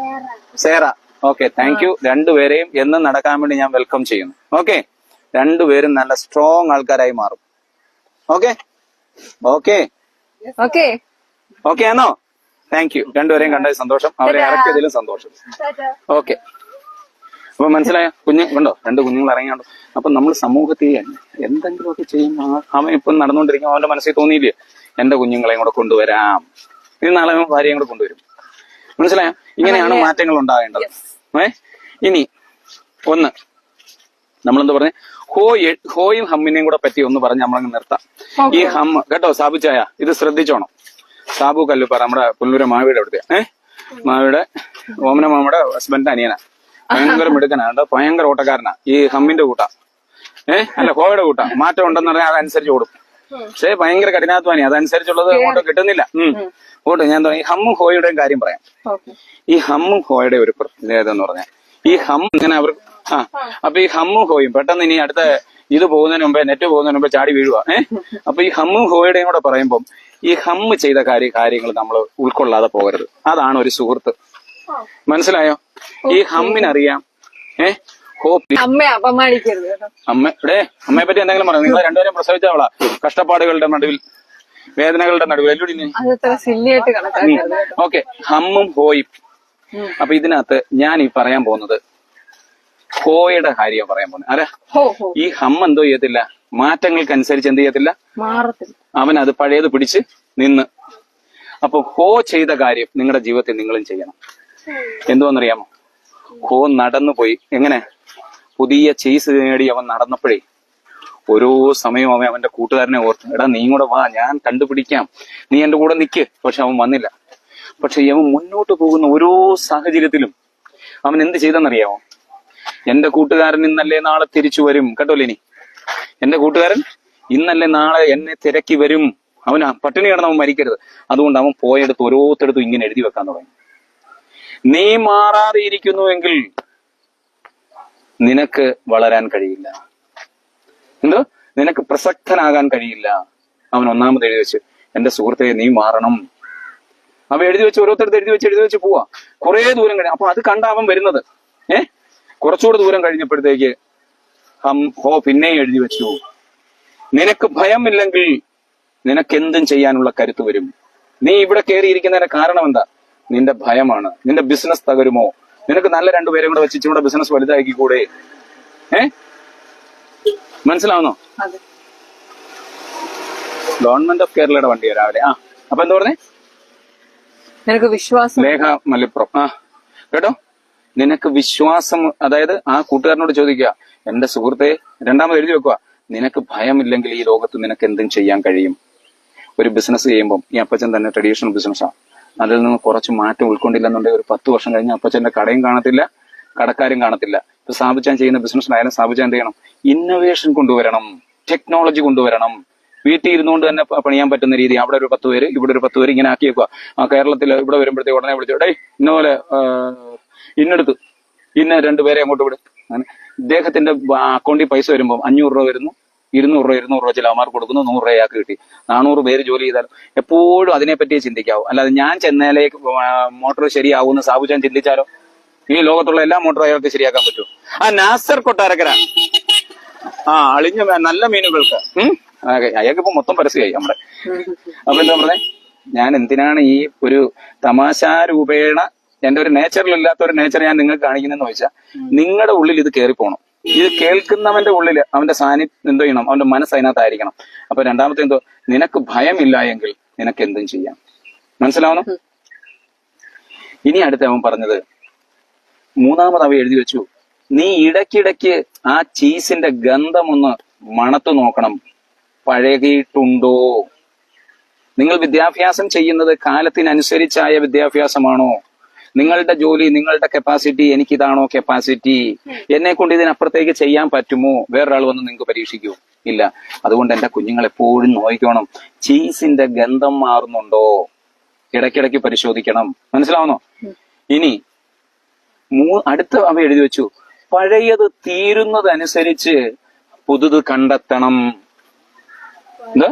സേറ. Okay, thank you. രണ്ടുപേരെയും എന്നും നടക്കാൻ വേണ്ടി ഞാൻ വെൽക്കം ചെയ്യുന്നു. ഓക്കെ, രണ്ടുപേരും നല്ല സ്ട്രോങ് ആൾക്കാരായി മാറും. ഓക്കെ ഓക്കെ ഓക്കെ ഓക്കെ ആണോ? Thank you. രണ്ടുപേരെയും കണ്ടത് സന്തോഷം. അവരെ ഇറക്കിയതിലും സന്തോഷം. ഓക്കെ. അപ്പൊ മനസ്സിലായ? കണ്ടോ, രണ്ട് കുഞ്ഞുങ്ങൾ ഇറങ്ങിയാണ്ടോ. അപ്പൊ നമ്മൾ സമൂഹത്തിൽ എന്തെങ്കിലുമൊക്കെ ചെയ്യും. അവൻ ഇപ്പം നടന്നുകൊണ്ടിരിക്കും. അവന്റെ മനസ്സിൽ തോന്നിയില്ലേ, എന്റെ കുഞ്ഞുങ്ങളെയും കൂടെ കൊണ്ടുവരാം, ഇനി നാളെ ഭാര്യയും കൂടെ കൊണ്ടുവരും. മനസ്സിലായോ? ഇങ്ങനെയാണ് മാറ്റങ്ങൾ ഉണ്ടാകേണ്ടത്. ഇനി ഒന്ന് നമ്മളെന്താ പറഞ്ഞേ, ഹോയും ഹമ്മിനെയും കൂടെ പറ്റി ഒന്ന് പറഞ്ഞ് നമ്മളങ്ങ് നിർത്താം. ഈ ഹമ്മ് കേട്ടോ, സാബു ചായ, ഇത് ശ്രദ്ധിച്ചോണം. സാബു കല്ലുപ്പാറ, നമ്മുടെ പുല്ലൂര് മാവിയുടെ അവിടുത്തെ മാവിയുടെ ഓമന മാമയുടെ ഹസ്ബൻഡിന്റെ അനിയനാ. ഭയങ്കര മിടുക്കനാ കേട്ടോ, ഭയങ്കര ഓട്ടക്കാരനാ. ഈ ഹമ്മിന്റെ കൂട്ടാ, അല്ല ഹോയുടെ കൂട്ടാ. മാറ്റം ഉണ്ടെന്ന് പറഞ്ഞാൽ അതനുസരിച്ച് ഓടും. പക്ഷേ ഭയങ്കര കഠിനാധ്വാനി, അതനുസരിച്ചുള്ളത് അങ്ങോട്ട് കിട്ടുന്നില്ല. ഓട്ടെ. ഞാൻ ഈ ഹമ്മും ഹോയുടെയും കാര്യം പറയാം. ഈ ഹമ്മും ഹോയുടെ ഒരു പ്രത്യേകത എന്ന് പറഞ്ഞാൽ, ഈ ഹം ഇങ്ങനെ അവർ അപ്പൊ ഈ ഹമ്മും ഹോയും പെട്ടെന്ന് ഇനി അടുത്ത ഇത് പോകുന്നതിന് മുമ്പേ, നെറ്റ് പോകുന്നതിന് മുമ്പേ ചാടി വീഴുക. അപ്പൊ ഈ ഹമ്മും ഹോയുടെയും കൂടെ പറയുമ്പോൾ ഈ ഹമ്മ് ചെയ്ത കാര്യങ്ങൾ നമ്മൾ ഉൾക്കൊള്ളാതെ പോകരുത്. അതാണ് ഒരു സുഹൃത്ത്. മനസ്സിലായോ? ഈ ഹമ്മിനറിയാം അമ്മയെ അപമാനിക്കരുത്. അമ്മയെ പറ്റി എന്തെങ്കിലും പറയാം? നിങ്ങൾ രണ്ടുപേരും പ്രസവിച്ചവളാ, കഷ്ടപ്പാടുകളുടെ നടുവിൽ, വേദനകളുടെ നടുവിൽ. ഓക്കെ, ഹമ്മും ഹോയും. അപ്പൊ ഇതിനകത്ത് ഞാൻ ഈ പറയാൻ പോകുന്നത് ഹോയുടെ കാര്യം പറയാൻ പോകുന്നത്. അല്ല, ഈ ഹം എന്തോ ചെയ്യത്തില്ല, മാറ്റങ്ങൾക്കനുസരിച്ച് എന്ത് ചെയ്യത്തില്ല, അവൻ അത് പഴയത് പിടിച്ച് നിന്ന്. അപ്പൊ ഹോ ചെയ്ത കാര്യം നിങ്ങളുടെ ജീവിതത്തിൽ നിങ്ങളും ചെയ്യണം. എന്തുവെന്നറിയാമോ? ഹോ നടന്നു പോയി. എങ്ങനെ? പുതിയ ചീസ് നേടി അവൻ നടന്നപ്പോഴേ ഓരോ സമയവും അവൻ അവന്റെ കൂട്ടുകാരനെ ഓർത്തു, എടാ നീ കൂടെ വാ, ഞാൻ കണ്ടുപിടിക്കാം, നീ എന്റെ കൂടെ നിക്ക്. പക്ഷെ അവൻ വന്നില്ല. പക്ഷെ അവൻ മുന്നോട്ട് പോകുന്ന ഓരോ സാഹചര്യത്തിലും അവൻ എന്ത് ചെയ്തെന്നറിയാമോ? എന്റെ കൂട്ടുകാരൻ ഇന്നല്ലേ നാളെ തിരിച്ചു വരും. കേട്ടോല്ലേ? ഇനി എന്റെ കൂട്ടുകാരൻ ഇന്നല്ലേ നാളെ എന്നെ തിരക്കി വരും. അവൻ പട്ടിണി കിടന്നവൻ മരിക്കരുത്. അതുകൊണ്ട് അവൻ പോയെടുത്ത് ഓരോരുത്തടുത്തും ഇങ്ങനെ എഴുതി വെക്കാൻ തുടങ്ങി. നീ മാറാതെ ഇരിക്കുന്നുവെങ്കിൽ നിനക്ക് വളരാൻ കഴിയില്ല. എന്തോ? നിനക്ക് പ്രസക്തനാകാൻ കഴിയില്ല. അവൻ ഒന്നാമത് എഴുതി വെച്ച്, എന്റെ സുഹൃത്തെ നീ മാറണം. അവ എഴുതി വെച്ച് ഓരോരുത്തടുത്ത് എഴുതി വെച്ച് പോവാ. കുറെ ദൂരം കഴിഞ്ഞ അപ്പൊ അത് കണ്ട അവൻ വരുന്നത്. കുറച്ചുകൂടെ ദൂരം കഴിഞ്ഞപ്പോഴത്തേക്ക് ഹോ പിന്നെയും എഴുതി വെച്ചു, നിനക്ക് ഭയമില്ലെങ്കിൽ നിനക്കെന്തും ചെയ്യാനുള്ള കരുത്ത് വരും. നീ ഇവിടെ കയറിയിരിക്കുന്നതിന്റെ കാരണം എന്താ? നിന്റെ ഭയമാണ്. നിന്റെ ബിസിനസ് തകരുമോ? നിനക്ക് നല്ല രണ്ടുപേരും കൂടെ വെച്ച് ഇവിടെ ബിസിനസ് വലുതാക്കിക്കൂടെ? മനസ്സിലാവുന്നോ? ഗവൺമെന്റ് ഓഫ് കേരളയുടെ വണ്ടിയാ രാവിലെ. ആ അപ്പൊ എന്താ പറഞ്ഞേ? നിനക്ക് വിശ്വാസം ലേഖ മലപ്പുറം. ആ കേട്ടോ, നിനക്ക് വിശ്വാസം. അതായത് ആ കൂട്ടുകാരനോട് ചോദിക്കുക, എന്റെ സുഹൃത്തെ, രണ്ടാമത് എഴുതി വെക്കുക, നിനക്ക് ഭയമില്ലെങ്കിൽ ഈ ലോകത്ത് നിനക്ക് എന്തും ചെയ്യാൻ കഴിയും. ഒരു ബിസിനസ് ചെയ്യുമ്പോൾ ഈ അപ്പച്ചൻ തന്നെ ട്രഡീഷണൽ ബിസിനസ്സാണ്, അതിൽ നിന്ന് കുറച്ച് മാറ്റം ഉൾക്കൊണ്ടില്ലെന്നുണ്ടെങ്കിൽ ഒരു 10 വർഷം കഴിഞ്ഞ് അപ്പച്ചന്റെ കടയും കാണത്തില്ല, കടക്കാരും കാണത്തില്ല. ഇപ്പൊ സാബുച്ചാൻ ചെയ്യുന്ന ബിസിനസ്സിനായാലും സാബുച്ചാൻ എന്ത് ചെയ്യണം? ഇന്നോവേഷൻ കൊണ്ടുവരണം, ടെക്നോളജി കൊണ്ടുവരണം. വീട്ടിൽ ഇരുന്നുകൊണ്ട് തന്നെ പണിയാൻ പറ്റുന്ന രീതി. അവിടെ ഒരു 10 പേര്, ഇവിടെ ഒരു 10 പേര്, ഇങ്ങനെ ആക്കി വെക്കുക. ആ കേരളത്തിൽ ഇവിടെ വരുമ്പോഴത്തേക്ക് ഉടനെ വിളിച്ചു, ഡേ ഇന്നപോലെ ഇന്നെടുത്ത് ഇന്ന 2 പേരെ അങ്ങോട്ട് വിട്. അങ്ങനെ ഇദ്ദേഹത്തിന്റെ അക്കൗണ്ടിൽ പൈസ വരുമ്പോൾ 500 രൂപ വരുന്നു, 200 രൂപ ചില അമാർക്ക് കൊടുക്കുന്നു, 100 രൂപ അയാൾക്ക് കിട്ടി. 400 പേര് ജോലി ചെയ്താലും എപ്പോഴും അതിനെപ്പറ്റിയേ ചിന്തിക്കാവൂ. അല്ലാതെ ഞാൻ ചെന്നൈയിലേക്ക് മോട്ടോർ ശരിയാവുമെന്ന് സാബുച്ചാൻ ചിന്തിച്ചാലോ? ഈ ലോകത്തുള്ള എല്ലാ മോട്ടോറും അയാൾക്ക് ശരിയാക്കാൻ പറ്റുമോ? ആ നാസർ കൊട്ടാരക്കര, ആ അളിഞ്ഞ നല്ല മീനുകൾക്ക് അയാൾക്ക് ഇപ്പൊ മൊത്തം പരസ്യമായി നമ്മുടെ. അപ്പൊ എന്താ പറഞ്ഞേ, ഞാൻ എന്തിനാണ് ഈ ഒരു തമാശ രൂപേണ എന്റെ ഒരു നേച്ചറിലില്ലാത്ത ഒരു നേച്ചർ ഞാൻ നിങ്ങൾക്ക് കാണിക്കുന്നതെന്ന് വെച്ചാൽ, നിങ്ങളുടെ ഉള്ളിൽ ഇത് കയറിപ്പോണം. ഇത് കേൾക്കുന്നവന്റെ ഉള്ളിൽ അവന്റെ സാന്നിധ്യം എന്തോ ചെയ്യണം, അവന്റെ മനസ്സ് അതിനകത്തായിരിക്കണം. അപ്പൊ രണ്ടാമത്തെ എന്തോ, നിനക്ക് ഭയമില്ല എങ്കിൽ നിനക്ക് എന്തും ചെയ്യാം. മനസ്സിലാവുന്നു? ഇനി അടുത്ത അവൻ പറഞ്ഞത്, മൂന്നാമത് അവ എഴുതി വെച്ചു, നീ ഇടയ്ക്കിടയ്ക്ക് ആ ചീസിന്റെ ഗന്ധമൊന്ന് മണത്തു നോക്കണം, പഴകിയിട്ടുണ്ടോ. നിങ്ങൾ വിദ്യാഭ്യാസം ചെയ്യുന്നത് കാലത്തിനനുസരിച്ചായ വിദ്യാഭ്യാസമാണോ? നിങ്ങളുടെ ജോലി, നിങ്ങളുടെ കപ്പാസിറ്റി, എനിക്കിതാണോ കപ്പാസിറ്റി, എന്നെ കൊണ്ട് ഇതിനപ്പുറത്തേക്ക് ചെയ്യാൻ പറ്റുമോ? വേറൊരാൾ വന്ന് നിങ്ങൾക്ക് പരീക്ഷിക്കുമോ? ഇല്ല. അതുകൊണ്ട് എന്റെ കുഞ്ഞുങ്ങൾ എപ്പോഴും നോക്കണം, ചീസിന്റെ ഗന്ധം മാറുന്നുണ്ടോ, ഇടയ്ക്കിടയ്ക്ക് പരിശോധിക്കണം. മനസ്സിലാവുന്നോ? ഇനി അടുത്ത അവ എഴുതി വെച്ചു, പഴയത് തീരുന്നതനുസരിച്ച് പുതുത് കണ്ടെത്തണം. എന്താ?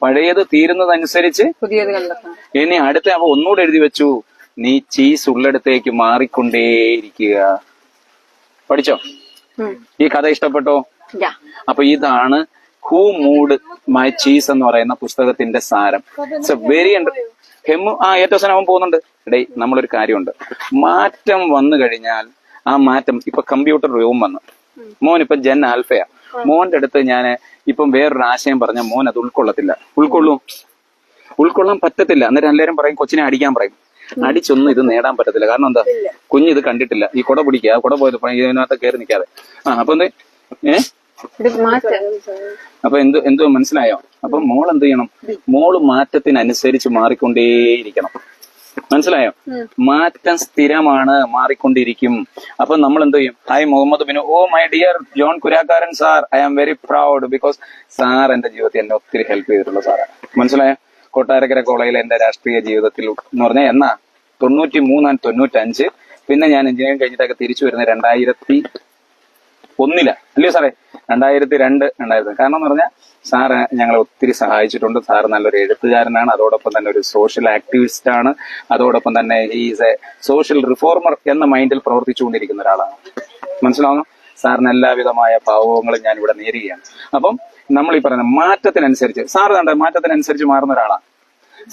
പഴയത് തീരുന്നതനുസരിച്ച് പുതിയത് കണ്ടെത്തണം. ഇനി അടുത്ത അവ ഒന്നുകൂടെ എഴുതി വെച്ചു, നീ ചീസ് ഉള്ളിടത്തേക്ക് മാറിക്കൊണ്ടേയിരിക്കുക. പഠിച്ചോ? ഈ കഥ ഇഷ്ടപ്പെട്ടോ? അപ്പൊ ഇതാണ് ഹൂ മൂഡ് മൈ ചീസ് എന്ന് പറയുന്ന പുസ്തകത്തിന്റെ സാരം. ഇറ്റ്സ് എ വെരി ഏറ്റവും അവൻ പോകുന്നുണ്ട്. ഇടേ നമ്മളൊരു കാര്യമുണ്ട്, മാറ്റം വന്നു കഴിഞ്ഞാൽ ആ മാറ്റം, ഇപ്പൊ കമ്പ്യൂട്ടർ റൂം വന്നു, മോൻ ഇപ്പൊ ജെൻ ആൽഫയാ, മോന്റെ അടുത്ത് ഞാൻ ഇപ്പം വേറൊരു ആശയം പറഞ്ഞ മോൻ അത് ഉൾക്കൊള്ളാൻ പറ്റത്തില്ല. അന്നേരം എല്ലാവരും പറയും, കൊച്ചിനെ അടിക്കാൻ പറയും. അടിച്ചൊന്നും ഇത് നേടാൻ പറ്റത്തില്ല. കാരണം എന്താ? കുഞ്ഞ് ഇത് കണ്ടിട്ടില്ല. ഈ കുട പിടിക്കുക, കുട പോയത് ഇതിനകത്ത് കയറി നിൽക്കാതെ. അപ്പൊ എന്ത് അപ്പൊ എന്തോ മനസ്സിലായോ? അപ്പൊ മോൾ എന്ത് ചെയ്യണം? മോള് മാറ്റത്തിനനുസരിച്ച് മാറിക്കൊണ്ടേയിരിക്കണം. മനസ്സിലായോ? മാറ്റം സ്ഥിരമാണ്, മാറിക്കൊണ്ടിരിക്കും. അപ്പൊ നമ്മൾ എന്ത് ചെയ്യും? Hi Muhammad Binu, oh my dear John കുരാക്കാരൻ sir, I am very proud because sir എന്റെ ജീവിതത്തിൽ എന്നെ ഒത്തിരി ഹെൽപ്പ് ചെയ്തിട്ടുള്ള സാറാണ്. മനസ്സിലായോ? കൊട്ടാരക്കര കോളേജിലെ എന്റെ രാഷ്ട്രീയ ജീവിതത്തിൽ എന്ന് പറഞ്ഞാൽ 93 and 95, പിന്നെ ഞാൻ എഞ്ചിനീയറിംഗ് കഴിഞ്ഞിട്ടൊക്കെ തിരിച്ചു വരുന്നത് 2001 അല്ലയോ സാറേ? 2002 കാരണം എന്ന് പറഞ്ഞാൽ സാറ് ഞങ്ങളെ ഒത്തിരി സഹായിച്ചിട്ടുണ്ട്. സാറ് നല്ലൊരു എഴുത്തുകാരനാണ്, അതോടൊപ്പം തന്നെ ഒരു സോഷ്യൽ ആക്ടിവിസ്റ്റ് ആണ്, അതോടൊപ്പം തന്നെ ഈസ് എ സോഷ്യൽ റിഫോർമർ എന്ന മൈൻഡിൽ പ്രവർത്തിച്ചുകൊണ്ടിരിക്കുന്ന ഒരാളാണ്. മനസ്സിലാവുന്നു? സാറിന് എല്ലാവിധമായ ഭാവങ്ങളും ഞാൻ ഇവിടെ നേരുകയാണ്. അപ്പം നമ്മൾ ഈ പറയുന്ന മാറ്റത്തിനനുസരിച്ച്, സാറ് കണ്ട മാറ്റത്തിനനുസരിച്ച് മാറുന്ന ഒരാളാണ്.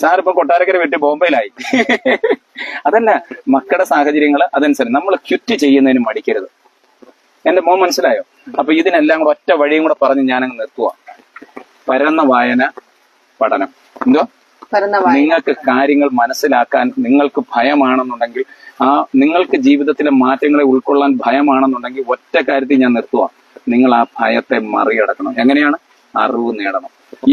സാർ ഇപ്പൊ കൊട്ടാരക്കര വിട്ട് ബോംബെയിലായി. അതല്ല, മക്കളുടെ സാഹചര്യങ്ങൾ അതനുസരിച്ച് നമ്മൾ ക്വിറ്റ് ചെയ്യുന്നതിന് മടിക്കരുത്. എന്റെ മോൻ മനസ്സിലായോ? അപ്പൊ ഇതിനെല്ലാം കൂടെ ഒറ്റ വഴിയും കൂടെ പറഞ്ഞ് ഞാനങ്ങ് നിർത്തുക. പരന്ന വായന, പഠനം. എന്തോ? നിങ്ങൾക്ക് കാര്യങ്ങൾ മനസ്സിലാക്കാൻ നിങ്ങൾക്ക് ഭയമാണെന്നുണ്ടെങ്കിൽ, നിങ്ങൾക്ക് ജീവിതത്തിലെ മാറ്റങ്ങളെ ഉൾക്കൊള്ളാൻ ഭയമാണെന്നുണ്ടെങ്കിൽ, ഒറ്റ കാര്യത്തിൽ ഞാൻ നിർത്തുക, നിങ്ങൾ ആ ഭയത്തെ മറികടക്കണം. എങ്ങനെയാണ്? അറിവ് നേടണം.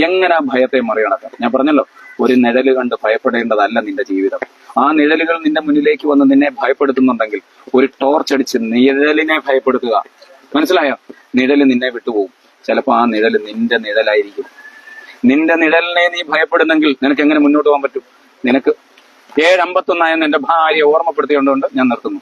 എങ്ങനെ ആ ഭയത്തെ മറികടക്കാം? ഞാൻ പറഞ്ഞല്ലോ, ഒരു നിഴല് കണ്ട് ഭയപ്പെടേണ്ടതല്ല നിന്റെ ജീവിതം. ആ നിഴലുകൾ നിന്റെ മുന്നിലേക്ക് വന്ന് നിന്നെ ഭയപ്പെടുത്തുന്നുണ്ടെങ്കിൽ ഒരു ടോർച്ച് അടിച്ച് നിഴലിനെ ഭയപ്പെടുത്തുക. മനസ്സിലായോ? നിഴല് നിന്നെ വിട്ടുപോകും. ചിലപ്പോ ആ നിഴല് നിന്റെ നിഴലായിരിക്കും. നിന്റെ നിഴലിനെ നീ ഭയപ്പെടുന്നെങ്കിൽ നിനക്ക് എങ്ങനെ മുന്നോട്ട് പോകാൻ പറ്റും? നിനക്ക് 7:51 എന്റെ ഭാര്യ ഓർമ്മപ്പെടുത്തിയോണ്ട് ഞാൻ നിർത്തുന്നു.